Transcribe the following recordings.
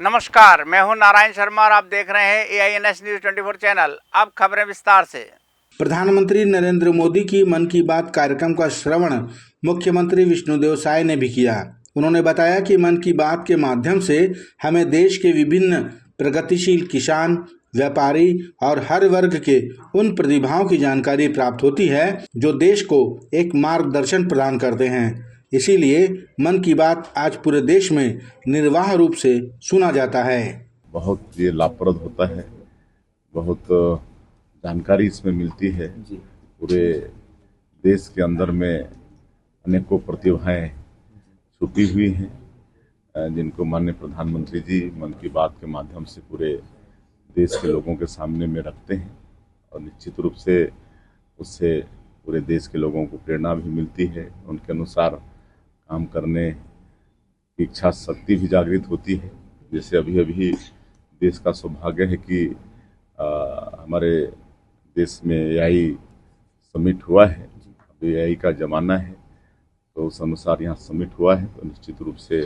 नमस्कार, मैं हूं नारायण शर्मा और आप देख रहे हैं AINS न्यूज 24 चैनल। अब खबरें विस्तार से। प्रधानमंत्री नरेंद्र मोदी की मन की बात कार्यक्रम का श्रवण मुख्यमंत्री विष्णुदेव साय ने भी किया। उन्होंने बताया कि मन की बात के माध्यम से हमें देश के विभिन्न प्रगतिशील किसान, व्यापारी और हर वर्ग के उन प्रतिभाओं की जानकारी प्राप्त होती है जो देश को एक मार्गदर्शन प्रदान करते हैं। इसीलिए मन की बात आज पूरे देश में निर्वाह रूप से सुना जाता है। बहुत ये लाभप्रद होता है, बहुत जानकारी इसमें मिलती है। पूरे देश के अंदर में अनेकों प्रतिभाएं छुपी हुई हैं, जिनको माननीय प्रधानमंत्री जी मन की बात के माध्यम से पूरे देश के लोगों के सामने में रखते हैं और निश्चित रूप से उससे पूरे देश के लोगों को प्रेरणा भी मिलती है। उनके अनुसार काम करने की इच्छा शक्ति भी जागृत होती है। जैसे अभी देश का सौभाग्य है कि हमारे देश में AI समिट हुआ है। अभी AI का ज़माना है, तो उस अनुसार यहाँ समिट हुआ है, तो निश्चित रूप से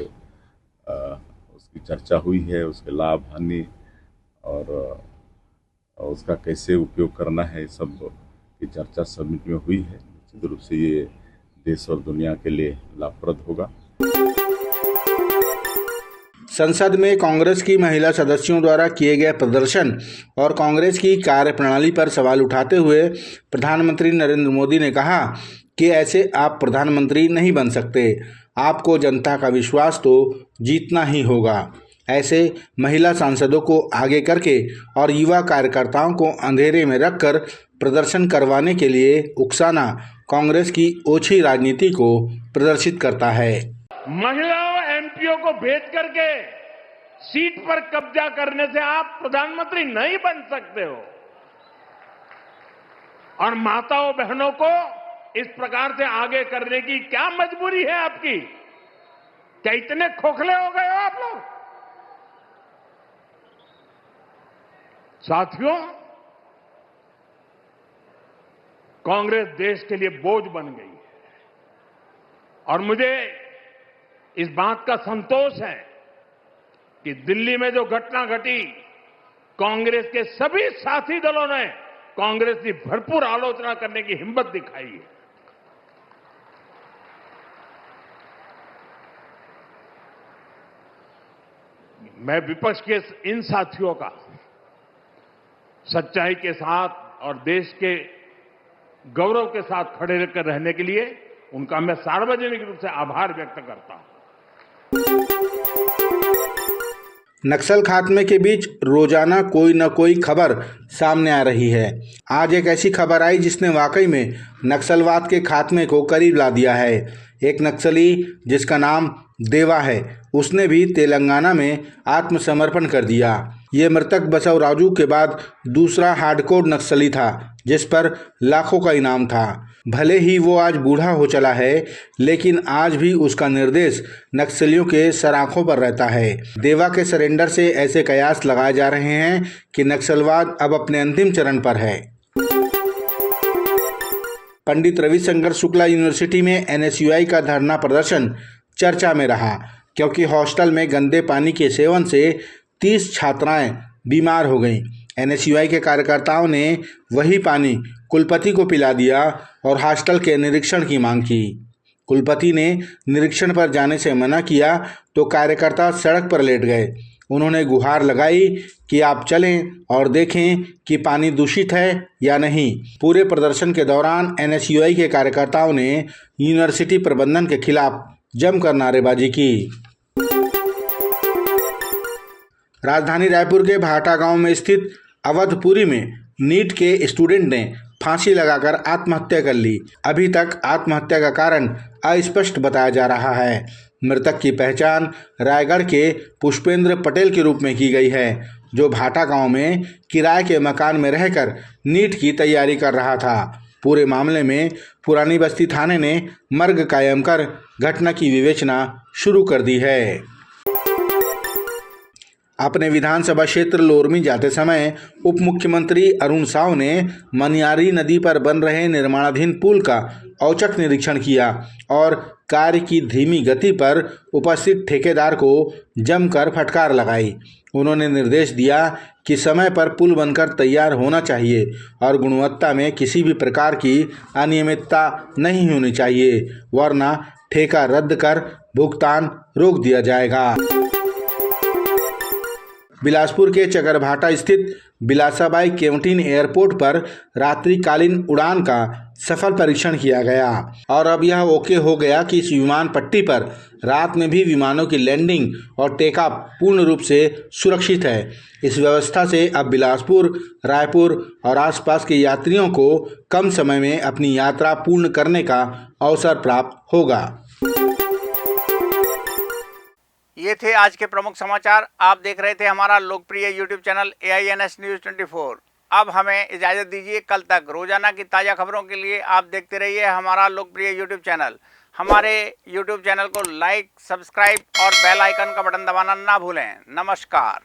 उसकी चर्चा हुई है, उसके लाभ हानि और उसका कैसे उपयोग करना है, सब की चर्चा समिट में हुई है। निश्चित रूप से ये देश और दुनिया के लिए लाभप्रद होगा। संसद में कांग्रेस की महिला सदस्यों द्वारा किए गए प्रदर्शन और कांग्रेस की कार्यप्रणाली पर सवाल उठाते हुए प्रधानमंत्री नरेंद्र मोदी ने कहा कि ऐसे आप प्रधानमंत्री नहीं बन सकते, आपको जनता का विश्वास तो जीतना ही होगा। ऐसे महिला सांसदों को आगे करके और युवा कार्यकर्ताओं को अंधेरे में रखकर प्रदर्शन करवाने के लिए उकसाना कांग्रेस की ओछी राजनीति को प्रदर्शित करता है। महिलाओं MPO को भेज करके सीट पर कब्जा करने से आप प्रधानमंत्री नहीं बन सकते हो। और माताओं बहनों को इस प्रकार से आगे करने की क्या मजबूरी है आपकी? क्या इतने खोखले हो गए हो आप लोग? साथियों, कांग्रेस देश के लिए बोझ बन गई है और मुझे इस बात का संतोष है कि दिल्ली में जो घटना घटी, कांग्रेस के सभी साथी दलों ने कांग्रेस की भरपूर आलोचना करने की हिम्मत दिखाई है। मैं विपक्ष के इन साथियों का सच्चाई के साथ और देश के गौरव के साथ खड़े रहकर रहने के लिए उनका मैं सार्वजनिक रूप से आभार व्यक्त करता हूं। नक्सल खात्मे के बीच रोजाना कोई न कोई खबर सामने आ रही है। आज एक ऐसी खबर आई जिसने वाकई में नक्सलवाद के खात्मे को करीब ला दिया है। एक नक्सली जिसका नाम देवा है, उसने भी तेलंगाना में आत्मसमर्पण कर दिया। ये मृतक बसव राजू के बाद दूसरा हार्डकोर नक्सली था जिस पर लाखों का इनाम था। भले ही वो आज बूढ़ा हो चला है, लेकिन आज भी उसका निर्देश नक्सलियों के सराखों पर रहता है। देवा के सरेंडर से ऐसे कयास लगाए जा रहे हैं कि नक्सलवाद अब अपने अंतिम चरण पर है। पंडित रविशंकर शुक्ला यूनिवर्सिटी में NSUI का धरना प्रदर्शन चर्चा में रहा, क्योंकि हॉस्टल में गंदे पानी के सेवन से 30 छात्राएं बीमार हो गईं। NSUI के कार्यकर्ताओं ने वही पानी कुलपति को पिला दिया और हॉस्टल के निरीक्षण की मांग की। कुलपति ने निरीक्षण पर जाने से मना किया तो कार्यकर्ता सड़क पर लेट गए। उन्होंने गुहार लगाई कि आप चलें और देखें कि पानी दूषित है या नहीं। पूरे प्रदर्शन के दौरान NSUI के कार्यकर्ताओं ने यूनिवर्सिटी प्रबंधन के खिलाफ जमकर नारेबाजी की। राजधानी रायपुर के भाटा गांव में स्थित अवधपुरी में नीट के स्टूडेंट ने फांसी लगाकर आत्महत्या कर ली। अभी तक आत्महत्या का कारण अस्पष्ट बताया जा रहा है। मृतक की पहचान रायगढ़ के पुष्पेंद्र पटेल के रूप में की गई है, जो भाटा गांव में किराए के मकान में रहकर नीट की तैयारी कर रहा था। पूरे मामले में पुरानी बस्ती थाने ने मर्ग कायम कर घटना की विवेचना शुरू कर दी है। अपने विधानसभा क्षेत्र लोरमी जाते समय उप मुख्यमंत्री अरुण साव ने मनियारी नदी पर बन रहे निर्माणाधीन पुल का औचक निरीक्षण किया और कार्य की धीमी गति पर उपस्थित ठेकेदार को जमकर फटकार लगाई। उन्होंने निर्देश दिया कि समय पर पुल बनकर तैयार होना चाहिए और गुणवत्ता में किसी भी प्रकार की अनियमितता नहीं होनी चाहिए, वरना ठेका रद्द कर भुगतान रोक दिया जाएगा। बिलासपुर के चकरभाटा स्थित बिलासाबाई केवटीन एयरपोर्ट पर रात्रिकालीन उड़ान का सफल परीक्षण किया गया और अब यह ओके हो गया कि इस विमान पट्टी पर रात में भी विमानों की लैंडिंग और टेक ऑफ पूर्ण रूप से सुरक्षित है। इस व्यवस्था से अब बिलासपुर, रायपुर और आसपास के यात्रियों को कम समय में अपनी यात्रा पूर्ण करने का अवसर प्राप्त होगा। ये थे आज के प्रमुख समाचार। आप देख रहे थे हमारा लोकप्रिय यूट्यूब चैनल AINS न्यूज़ 24। अब हमें इजाज़त दीजिए। कल तक रोजाना की ताज़ा खबरों के लिए आप देखते रहिए हमारा लोकप्रिय यूट्यूब चैनल। हमारे यूट्यूब चैनल को लाइक, सब्सक्राइब और बेल आइकन का बटन दबाना ना भूलें। नमस्कार।